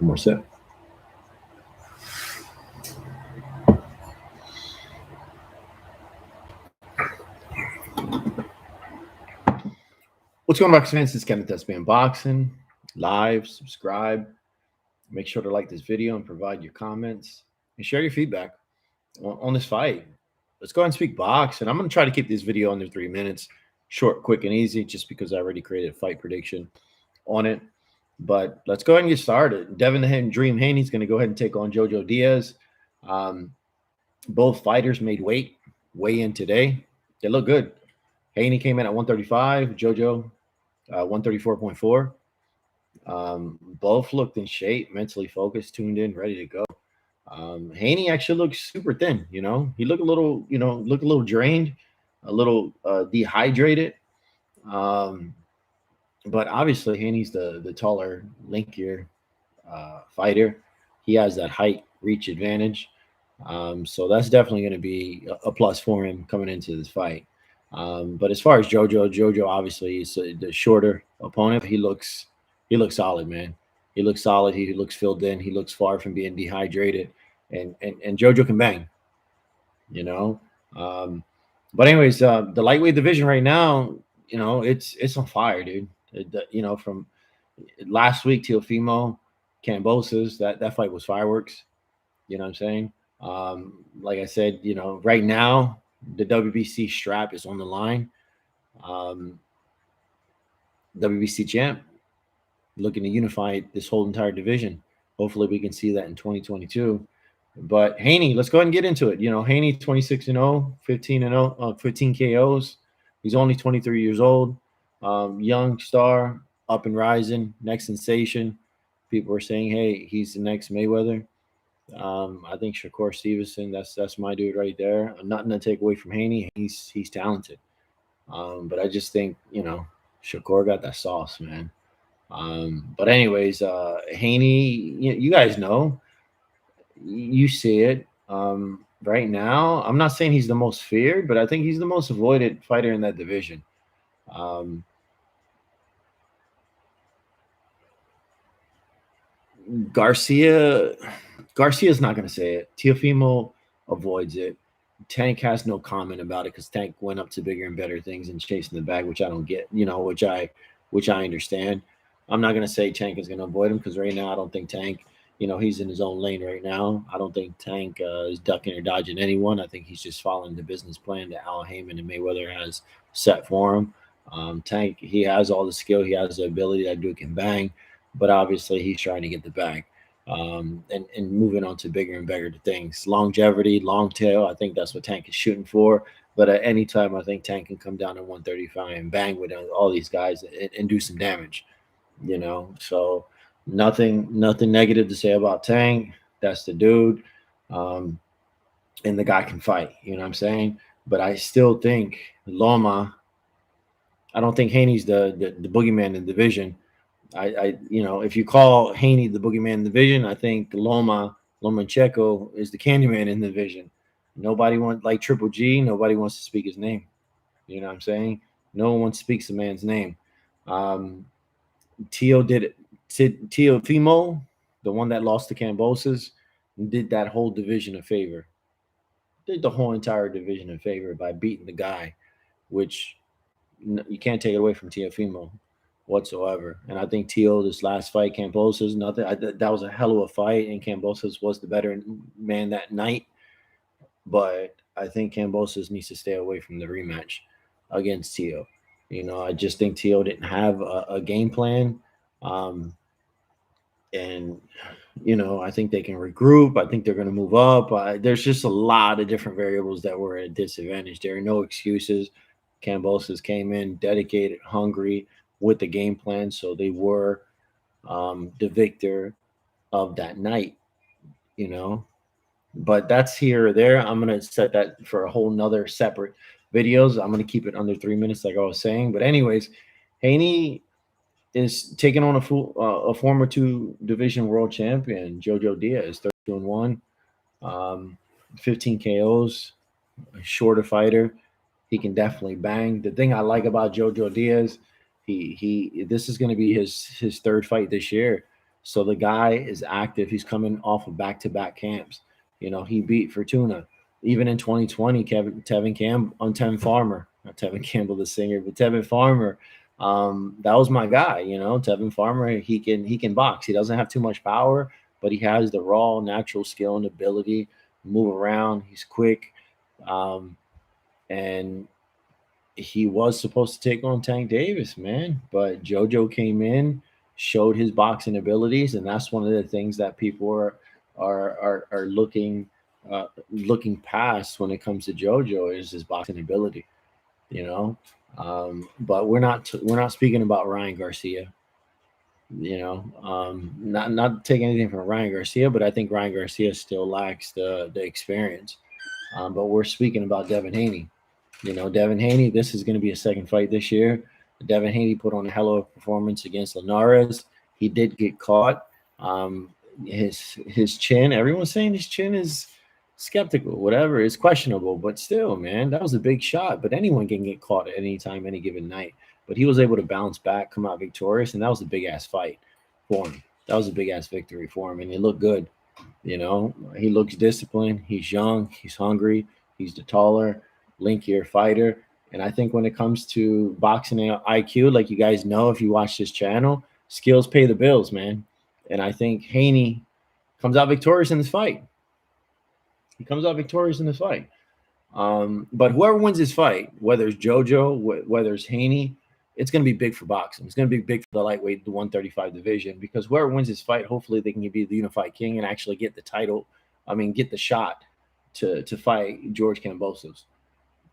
One more sip. What's going on, boxing fans? It's Kevin with SBM Boxing. Live, subscribe. Make sure to like this video and provide your comments and share your feedback on this fight. Let's go ahead and speak box. And I'm going to try to keep this video under 3 minutes, short, quick, and easy, just because I already created a fight prediction on it. But let's go ahead and get started. Devin the Dream Haney is going to go ahead and take on JoJo Diaz. Both fighters made weigh in today. They look good. Haney came in at 135, JoJo 134.4. Both looked in shape, mentally focused, tuned in, ready to go. Haney actually looks super thin. You know, he looked a little, drained, a little dehydrated. But obviously, Haney's the taller, lankier fighter. He has that height reach advantage. So that's definitely going to be a plus for him coming into this fight. But as far as JoJo obviously is the shorter opponent. He looks solid, man. He looks solid. He looks filled in. He looks far from being dehydrated. And JoJo can bang, you know. But anyways, the lightweight division right now, you know, it's on fire, dude. From last week, Teofimo, Kambosos, that fight was fireworks. You know what I'm saying? Like I said, you know, right now, the WBC strap is on the line. WBC champ looking to unify this whole entire division. Hopefully we can see that in 2022. But Haney, let's go ahead and get into it. You know, Haney 26-0, 15-0, 15 KOs. He's only 23 years old. Young star, up and rising, next sensation. People are saying, hey, he's the next Mayweather. I think Shakur Stevenson, that's my dude right there. Nothing to take away from Haney. He's talented. But I just think, you know, Shakur got that sauce, man. But anyways, Haney, you guys know, you see it. Right now, I'm not saying he's the most feared, but I think he's the most avoided fighter in that division. Garcia's not going to say it. Teofimo avoids it. Tank has no comment about it because Tank went up to bigger and better things and chasing the bag, which I don't get, you know, which I understand. I'm not going to say Tank is going to avoid him because right now I don't think Tank, you know, he's in his own lane right now. I don't think Tank is ducking or dodging anyone. I think he's just following the business plan that Al Heyman and Mayweather has set for him. Tank, he has all the skill. He has the ability. That dude can bang. But obviously he's trying to get the bag and moving on to bigger and bigger things. Longevity, long tail, I think that's what Tank is shooting for. But at any time, I think Tank can come down to 135 and bang with all these guys and do some damage, you know. So nothing negative to say about Tank. That's the dude. And the guy can fight, you know what I'm saying? But I still think Loma, I don't think Haney's the boogeyman in the division. You know, if you call Haney the boogeyman in the division, I think Lomachenko is the Candyman in the division. Nobody wants, like Triple G, nobody wants to speak his name. You know what I'm saying? No one speaks the man's name. Teofimo, the one that lost to Kambosos, did that whole division a favor. Did the whole entire division a favor by beating the guy, which you can't take it away from Teofimo whatsoever. And I think Teo, this last fight, Kambosos, that was a hell of a fight, and Kambosos was the better man that night. But I think Kambosos needs to stay away from the rematch against Teo. You know, I just think Teo didn't have a game plan. And, you know, I think they can regroup. I think they're going to move up. There's just a lot of different variables that were at a disadvantage. There are no excuses. Kambosos came in dedicated, hungry, with the game plan, so they were the victor of that night, you know. But that's here or there. I'm going to set that for a whole nother separate videos. I'm going to keep it under 3 minutes, like I was saying. But anyways, Haney is taking on a former 2 division world champion, JoJo Diaz, 32-1, 15 KOs, a shorter fighter. He can definitely bang. The thing I like about JoJo Diaz, this is going to be his 3rd fight this year. So the guy is active. He's coming off of back-to-back camps. He beat Fortuna. Even in 2020, Tevin Farmer, not Tevin Campbell, the singer, but Tevin Farmer. That was my guy. Tevin Farmer. He can box. He doesn't have too much power, but he has the raw, natural skill and ability to move around. He's quick, and he was supposed to take on Tank Davis, man. But JoJo came in, showed his boxing abilities, and that's one of the things that people are looking past when it comes to JoJo is his boxing ability. You know, but we're not speaking about Ryan Garcia. Not taking anything from Ryan Garcia, but I think Ryan Garcia still lacks the experience. But we're speaking about Devin Haney. Devin Haney, this is going to be a second fight this year. Devin Haney put on a hell of a performance against Linares. He did get caught. His chin, everyone's saying his chin is skeptical, whatever, it's questionable, but still, man, that was a big shot. But anyone can get caught at any time, any given night. But he was able to bounce back, come out victorious, and that was a big ass fight for him. That was a big ass victory for him, and he looked good. He looks disciplined. He's young. He's hungry. He's the taller, linkier fighter. And I think when it comes to boxing IQ, like you guys know, if you watch this channel, skills pay the bills, man. And I think Haney comes out victorious in this fight. He comes out victorious in this fight. But whoever wins this fight, whether it's JoJo, whether it's Haney, it's going to be big for boxing. It's going to be big for the lightweight, the 135 division, because whoever wins this fight, hopefully they can be the unified king and actually get the title. Get the shot to fight George Kambosos,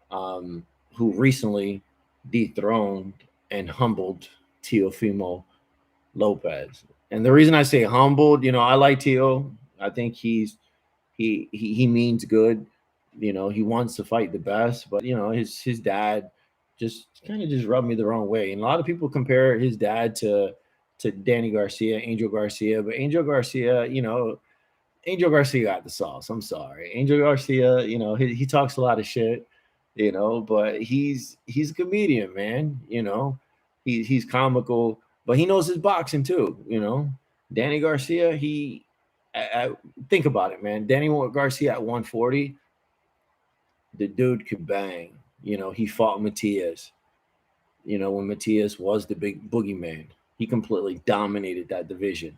who recently dethroned and humbled Teofimo Lopez. And the reason I say humbled, I like Teo. I think he means good. He wants to fight the best, but his dad just kind of just rubbed me the wrong way. And a lot of people compare his dad to Danny Garcia, Angel Garcia, but Angel Garcia, Angel Garcia got the sauce. I'm sorry. Angel Garcia, he talks a lot of shit, but he's a comedian, man. He's comical, but he knows his boxing too, Danny Garcia, think about it, man. Danny Garcia at 140, the dude could bang. He fought Matias. When Matias was the big boogeyman, he completely dominated that division.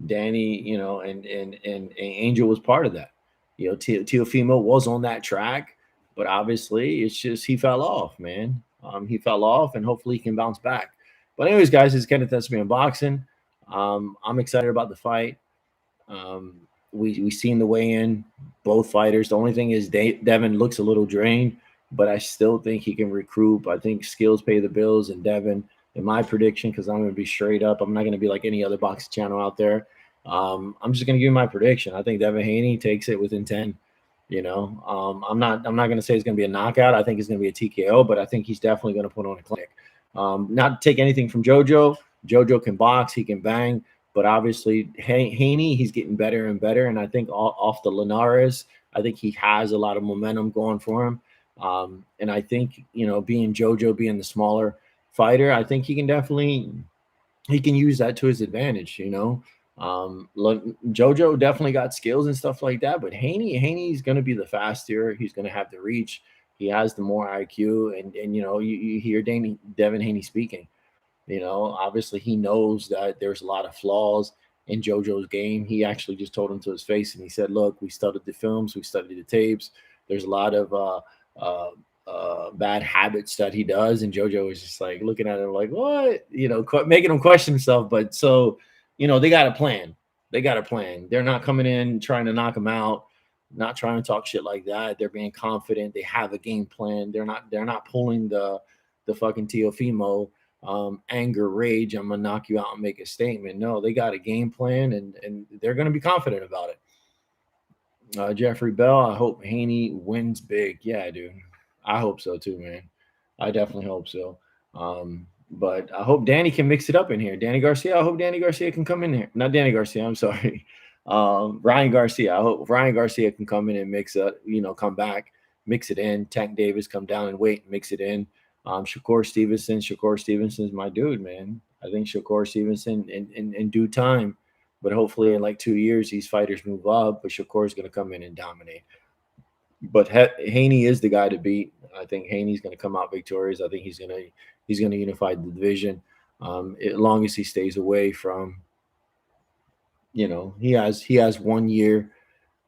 Danny, and Angel was part of that. Teofimo was on that track, but obviously it's just he fell off, man. He fell off, and hopefully he can bounce back. But anyways, guys, it's Kenneth SBM Boxing. I'm excited about the fight. We seen the weigh-in, both fighters. The only thing is Devin looks a little drained, but I still think he can recoup. I think skills pay the bills, and Devin, in my prediction, because I'm going to be straight up, I'm not going to be like any other boxing channel out there. I'm just going to give you my prediction. I think Devin Haney takes it within 10. I'm not going to say it's going to be a knockout. I think it's going to be a TKO, but I think he's definitely going to put on a clinic. Not to take anything from JoJo. JoJo can box, he can bang. But obviously, Haney, he's getting better and better. And I think off the Linares, I think he has a lot of momentum going for him. And I think, being JoJo, being the smaller fighter, I think he can use that to his advantage, JoJo definitely got skills and stuff like that. But Haney's going to be the faster. He's going to have the reach. He has the more IQ. And you hear Devin Haney speaking. Obviously he knows that there's a lot of flaws in JoJo's game. He actually just told him to his face, and he said, look, we studied the films, we studied the tapes. There's a lot of bad habits that he does. And JoJo is just like looking at him like, what? Making him question himself. But so, they got a plan. They're not coming in trying to knock him out, not trying to talk shit like that. They're being confident. They have a game plan. They're not pulling the fucking Teofimo anger, rage, I'm gonna knock you out and make a statement. No, they got a game plan, and they're gonna be confident about it. Jeffrey Bell, I hope Haney wins big. Yeah, dude, I hope so too, man. I definitely hope so. But I hope Danny can mix it up in here. Danny Garcia, I hope Danny Garcia can come in here. Not Danny Garcia, I'm sorry. Ryan Garcia, I hope Ryan Garcia can come in and mix up, come back, mix it in. Tank Davis come down and wait, mix it in. Shakur Stevenson's my dude, man. I think Shakur Stevenson in due time, but hopefully in like 2 years, these fighters move up. But Shakur is going to come in and dominate. But Haney is the guy to beat. I think Haney's going to come out victorious. I think he's gonna unify the division, as long as he stays away from. He has 1 year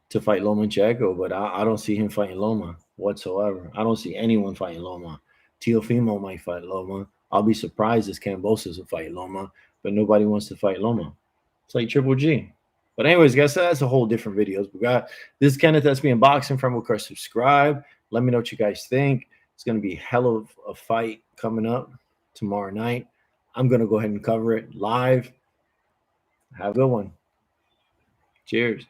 to fight Lomachenko, but I don't see him fighting Loma whatsoever. I don't see anyone fighting Loma. Teofimo might fight Loma. I'll be surprised if Kambosos will fight Loma, but nobody wants to fight Loma. It's like Triple G. But anyways, guys, that's a whole different videos. We got this is Kenneth SBM Boxing from Will subscribe. Let me know what you guys think. It's gonna be hell of a fight coming up tomorrow night. I'm gonna go ahead and cover it live. Have a good one. Cheers.